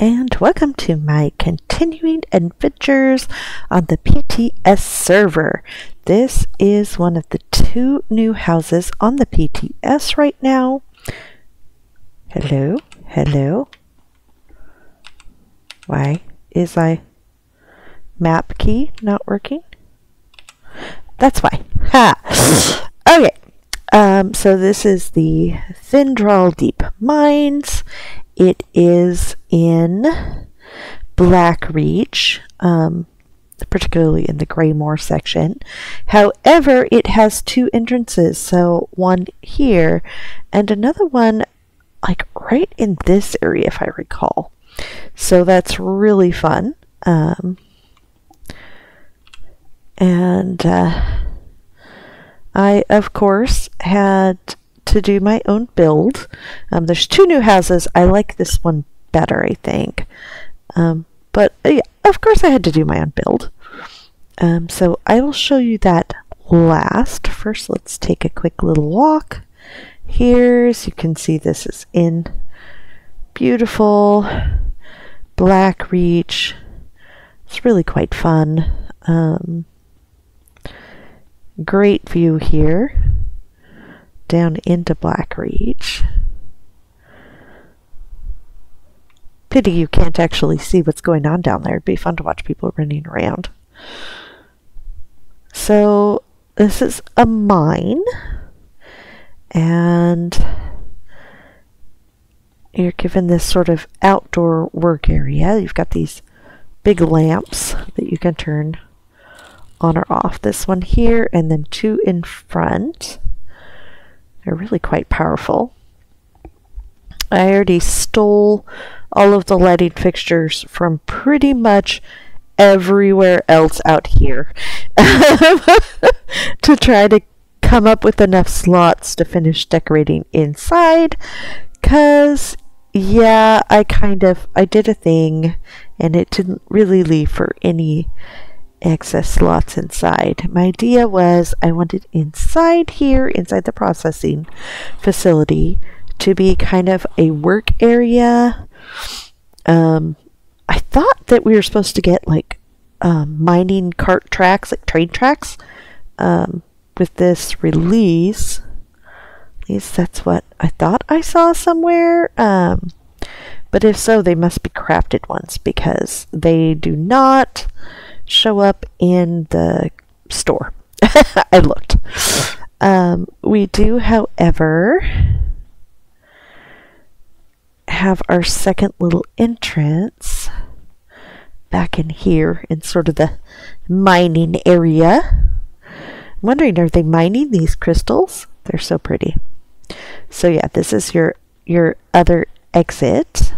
and welcome to my continuing adventures on the PTS server. This is one of the 2 new houses on the PTS right now. Hello? Hello? Why is my map key not working? That's why. Ha! Okay. So this is the Kthendral Deep Mines. It is in Blackreach, particularly in the Greymoor section. However, it has 2 entrances, so one here and another one like right in this area, if I recall. So that's really fun. I, of course, had to do my own build. There's 2 new houses. I like this one better, I think. But yeah, of course I had to do my own build. So I will show you that last. First, let's take a quick little walk. Here, as you can see, this is in beautiful Blackreach. It's really quite fun. Great view here down into Blackreach. Pity you can't actually see what's going on down there. It'd be fun to watch people running around. So this is a mine, and you're given this sort of outdoor work area. You've got these big lamps that you can turn on or off. This one here, and then 2 in front. They're really quite powerful. I already stole all of the lighting fixtures from pretty much everywhere else out here to try to come up with enough slots to finish decorating inside, because yeah, I did a thing and it didn't really leave for any excess slots inside. My idea was I wanted inside here, inside the processing facility, to be kind of a work area. I thought that we were supposed to get like mining cart tracks, like train tracks, with this release. At least that's what I thought I saw somewhere. But if so, they must be crafted ones, because they do not show up in the store. I looked. We do, however, have our second little entrance back in here in sort of the mining area. I'm wondering, are they mining these crystals? They're so pretty. So yeah, this is your other exit,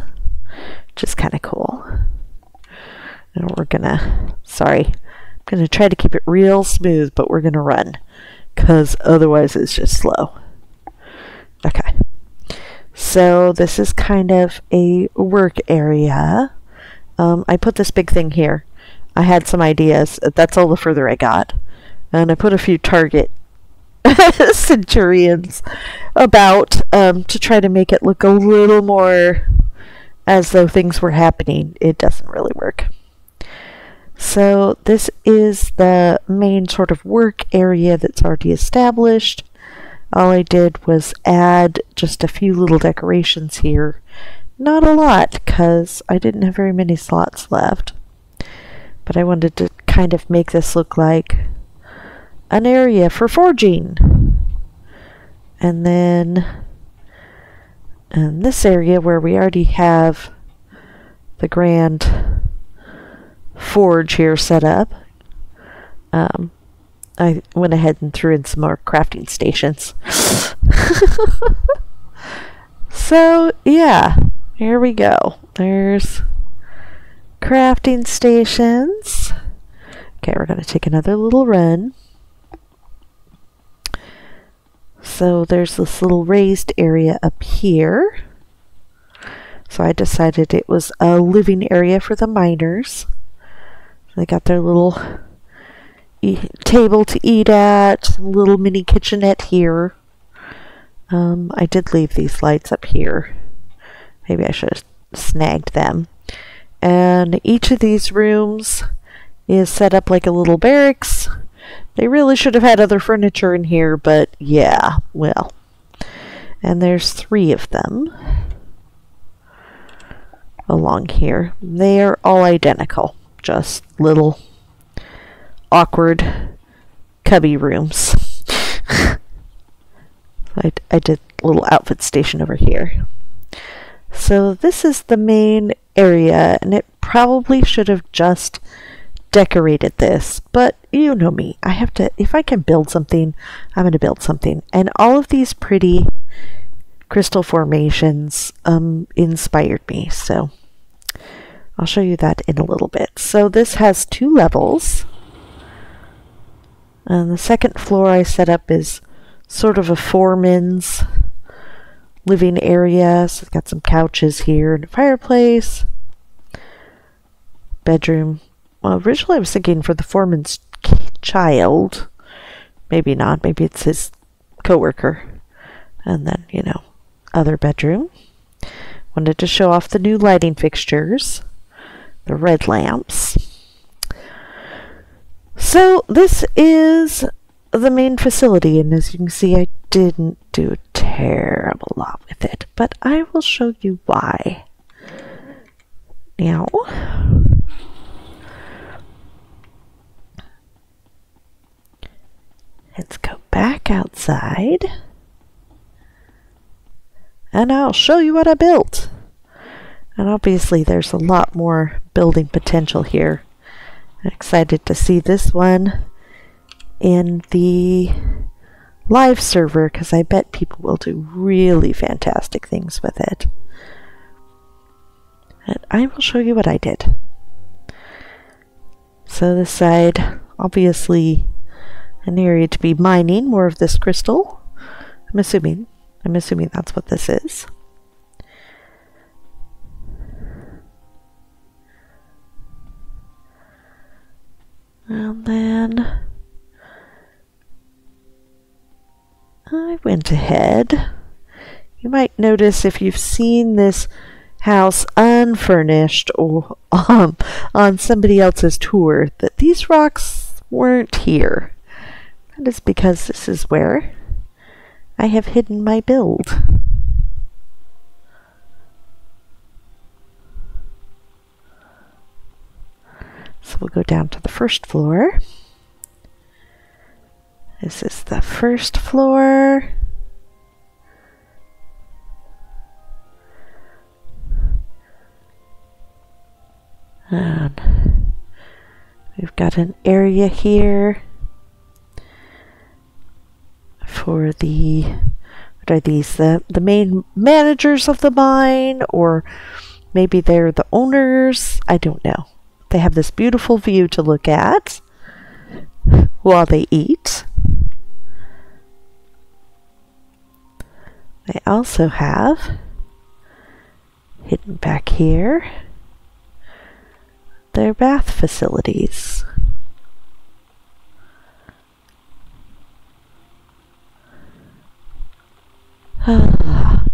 which is kind of cool. And we're gonna, I'm gonna try to keep it real smooth, but we're gonna run, because otherwise it's just slow. Okay. So this is kind of a work area. I put this big thing here. I had some ideas. That's all the further I got. And I put a few target centurions about to try to make it look a little more as though things were happening. It doesn't really work. So this is the main sort of work area that's already established. All I did was add just a few little decorations here. Not a lot, because I didn't have very many slots left. But I wanted to kind of make this look like an area for forging. And then in this area where we already have the grand forge here set up, I went ahead and threw in some more crafting stations. So yeah, here we go. There's crafting stations. Okay, we're going to take another little run. So there's this little raised area up here. So I decided it was a living area for the miners. They got their little table to eat at, little mini kitchenette here. I did leave these lights up here. Maybe I should have snagged them. And each of these rooms is set up like a little barracks. They really should have had other furniture in here, but yeah, well. And there's 3 of them along here. They are all identical, just little awkward cubby rooms. I did a little outfit station over here. So this is the main area, and it probably should have just decorated this, but you know me. I have to, if I can build something, I'm going to build something. And all of these pretty crystal formations inspired me, so I'll show you that in a little bit. So this has 2 levels, and the second floor I set up is sort of a foreman's living area. So it's got some couches here and a fireplace, bedroom. Well, originally I was thinking for the foreman's child. Maybe not. Maybe it's his coworker. And then, you know, other bedroom. Wanted to show off the new lighting fixtures. The red lamps. So this is the main facility, and as you can see, I didn't do a terrible lot with it, but I will show you why. Now, let's go back outside, and I'll show you what I built. And obviously there's a lot more building potential here. I'm excited to see this one in the live server, because I bet people will do really fantastic things with it. And I will show you what I did. So this side, obviously an area to be mining more of this crystal. I'm assuming that's what this is. And then I went ahead. You might notice if you've seen this house unfurnished or on somebody else's tour that these rocks weren't here. That is because this is where I have hidden my build. So we'll go down to the first floor. This is the first floor. And we've got an area here for the, what are these, the main managers of the mine, or maybe they're the owners, I don't know. They have this beautiful view to look at while they eat. They also have, hidden back here, their bath facilities.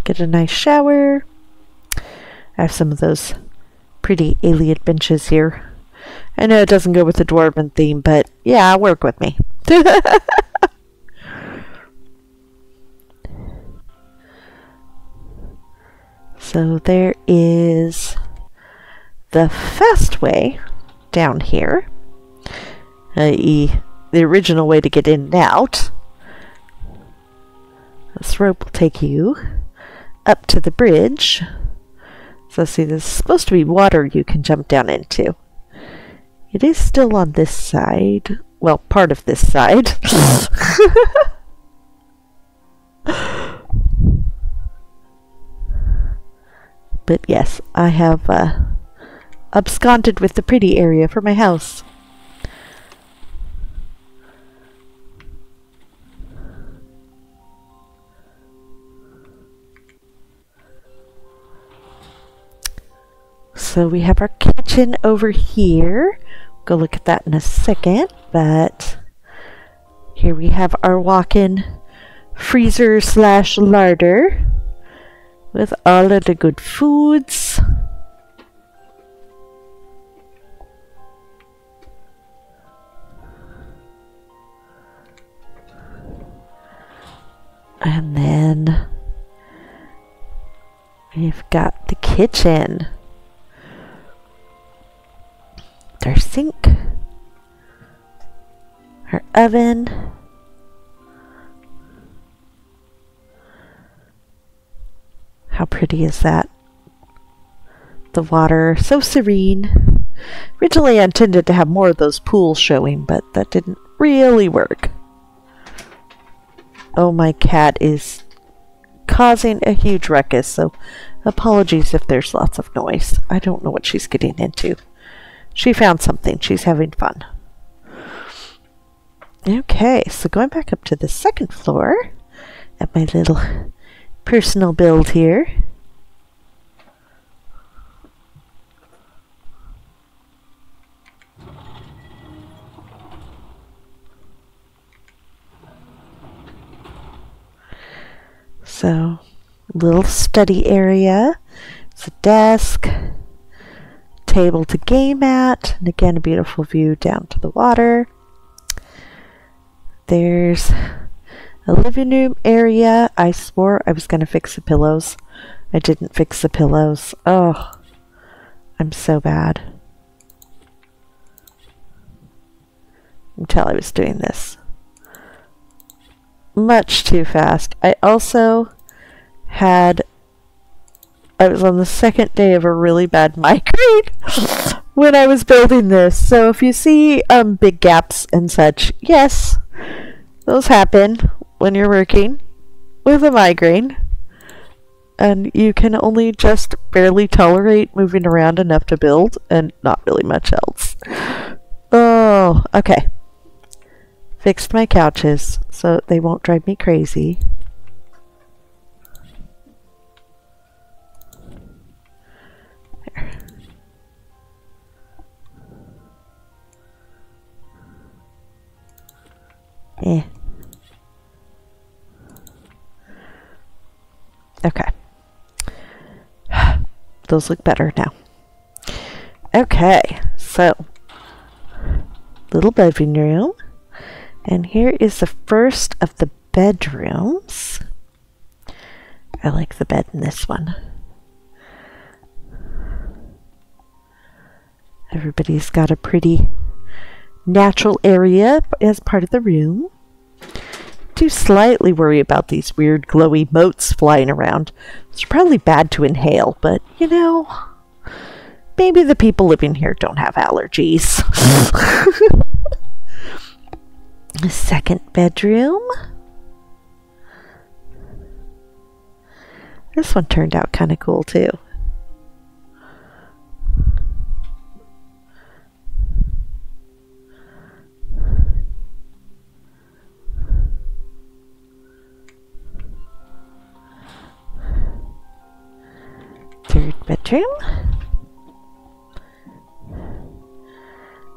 Get a nice shower. I have some of those pretty alien benches here. I know it doesn't go with the dwarven theme, but yeah, work with me. So there is the fast way down here, i.e. the original way to get in and out. This rope will take you up to the bridge. So see, there's supposed to be water you can jump down into. It is still on this side. Well, part of this side. But yes, I have absconded with the pretty area for my house. So we have our kitchen over here. Go look at that in a second, but here we have our walk-in freezer slash larder with all of the good foods. And then we've got the kitchen. Our sink. Our oven. How pretty is that? The water, so serene. Originally I intended to have more of those pools showing, but that didn't really work. Oh, my cat is causing a huge ruckus, so apologies if there's lots of noise. I don't know what she's getting into. She found something. She's having fun. Okay, so going back up to the second floor at my little personal build here. So, little study area. It's a desk, table to game at, and again a beautiful view down to the water. There's a living room area. I swore I was going to fix the pillows. I didn't fix the pillows. Oh, I'm so bad. Until I was doing this. Much too fast. I also had, I was on the second day of a really bad migraine when I was building this. So if you see big gaps and such, yes, those happen when you're working with a migraine and you can only just barely tolerate moving around enough to build and not really much else. Oh, okay. Fixed my couches so they won't drive me crazy. There. Eh. Okay. Those look better now. Okay, so little living room. And here is the first of the bedrooms. I like the bed in this one. Everybody's got a pretty natural area as part of the room. Do slightly worry about these weird glowy motes flying around. It's probably bad to inhale, but you know, maybe the people living here don't have allergies. The second bedroom. This one turned out kind of cool too. Third bedroom.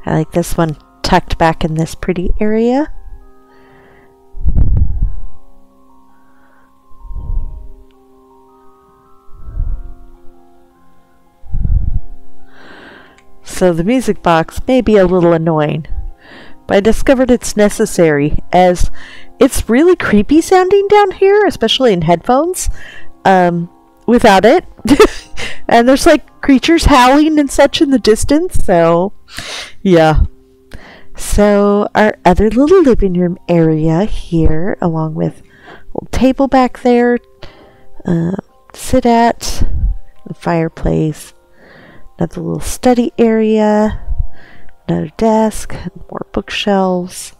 I like this one tucked back in this pretty area. So the music box may be a little annoying, but I discovered it's necessary as it's really creepy sounding down here, especially in headphones, without it. And there's like creatures howling and such in the distance, so yeah. So our other little living room area here, along with a little table back there, sit at, the fireplace, another little study area, another desk, more bookshelves,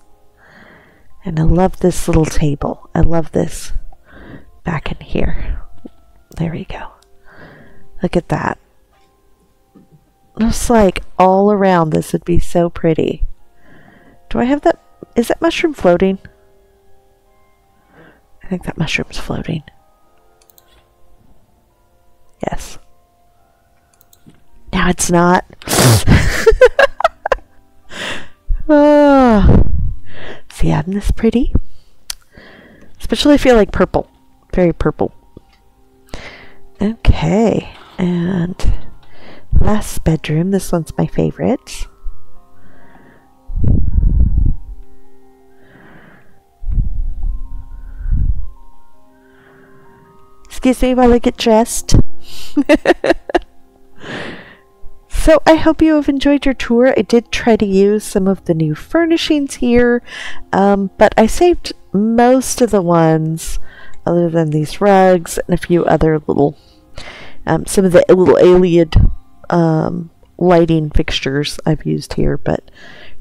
and I love this little table. I love this back in here. There we go. Look at that. Just like all around this would be so pretty. Do I have that? Is that mushroom floating? I think that mushroom's floating. Yes. Now it's not. Oh. See, isn't this pretty? Especially if you like purple. Very purple. Okay. And last bedroom. This one's my favorite. Excuse me while I get dressed. So I hope you have enjoyed your tour. I did try to use some of the new furnishings here, but I saved most of the ones, other than these rugs and a few other little, some of the little alien lighting fixtures I've used here, but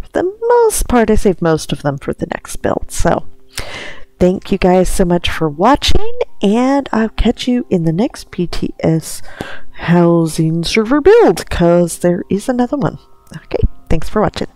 for the most part I saved most of them for the next build. So thank you guys so much for watching, and I'll catch you in the next PTS housing server build, because there is another one. Okay, thanks for watching.